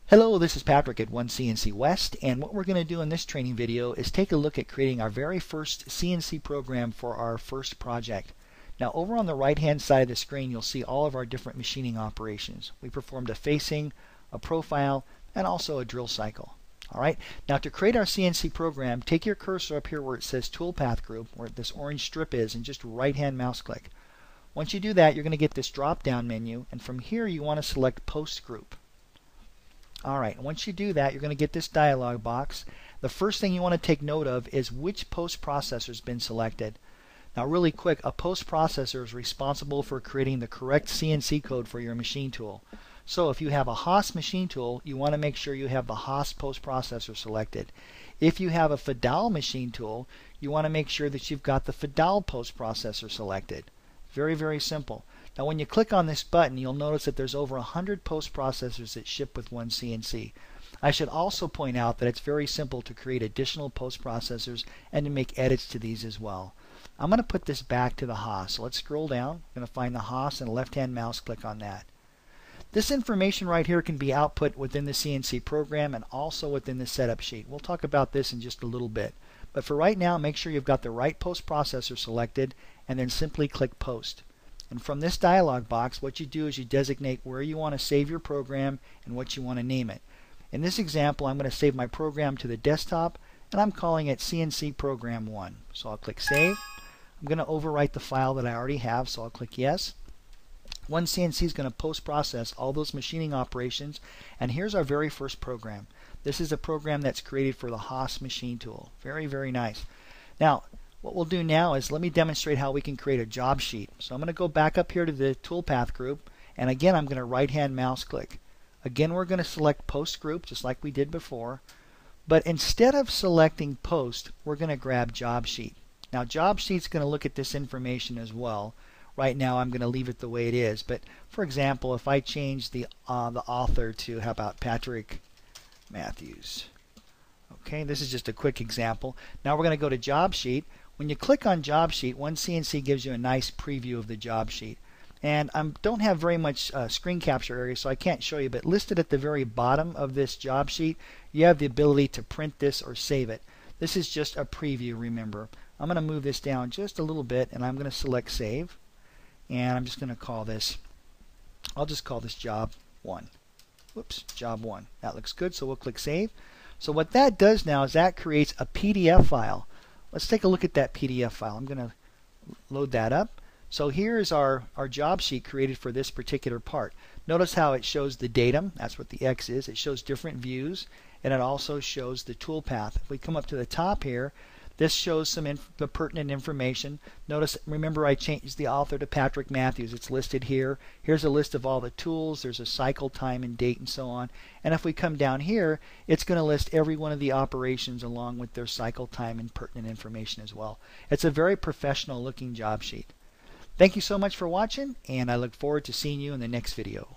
Hello, this is Patrick at OneCNC West, and what we're going to do in this training video is take a look at creating our very first CNC program for our first project. Now, over on the right hand side of the screen you'll see all of our different machining operations. We performed a facing, a profile, and also a drill cycle. Alright, now to create our CNC program, take your cursor up here where it says Toolpath Group, where this orange strip is, and just right hand mouse click. Once you do that, you're going to get this drop down menu, and from here you want to select Post Group. Alright, once you do that, you're going to get this dialog box. The first thing you want to take note of is which post processor has been selected. Now really quick, a post processor is responsible for creating the correct CNC code for your machine tool. So if you have a Haas machine tool, you want to make sure you have the Haas post processor selected. If you have a Fadal machine tool, you want to make sure that you've got the Fadal post processor selected. Very, very simple. Now when you click on this button, you'll notice that there's over 100 post processors that ship with OneCNC. I should also point out that it's very simple to create additional post processors and to make edits to these as well. I'm going to put this back to the Haas. So let's scroll down. I'm going to find the Haas and left hand mouse click on that. This information right here can be output within the CNC program and also within the setup sheet. We'll talk about this in just a little bit. But for right now, make sure you've got the right post processor selected and then simply click Post. And from this dialog box, what you do is you designate where you want to save your program and what you want to name it. In this example, I'm going to save my program to the desktop, and I'm calling it CNC Program 1. So I'll click Save. I'm going to overwrite the file that I already have, so I'll click Yes. OneCNC is going to post-process all those machining operations, and here's our very first program. This is a program that's created for the Haas machine tool. Very, very nice. Now, what we'll do now is let me demonstrate how we can create a job sheet. So I'm going to go back up here to the Toolpath group, and again I'm going to right hand mouse click. Again we're going to select Post Group just like we did before, but instead of selecting Post, we're going to grab Job Sheet. Now Job Sheet's going to look at this information as well. Right now I'm going to leave it the way it is, but for example if I change the author to, how about Patrick Matthews. Okay, this is just a quick example. Now we're going to go to Job Sheet. When you click on Job Sheet, OneCNC gives you a nice preview of the job sheet. And I don't have very much screen capture area, so I can't show you, but listed at the very bottom of this job sheet, you have the ability to print this or save it. This is just a preview, remember. I'm going to move this down just a little bit, and I'm going to select Save. And I'm just going to call this, I'll just call this Job 1. Whoops, Job 1. That looks good, so we'll click Save. So what that does now is that creates a PDF file. Let's take a look at that PDF file. I'm going to load that up. So here is our job sheet created for this particular part. Notice how it shows the datum. That's what the X is. It shows different views, and it also shows the toolpath. If we come up to the top here, this shows some pertinent information. Notice, remember I changed the author to Patrick Matthews. It's listed here. Here's a list of all the tools. There's a cycle time and date and so on. And if we come down here, it's going to list every one of the operations along with their cycle time and pertinent information as well. It's a very professional looking job sheet. Thank you so much for watching, and I look forward to seeing you in the next video.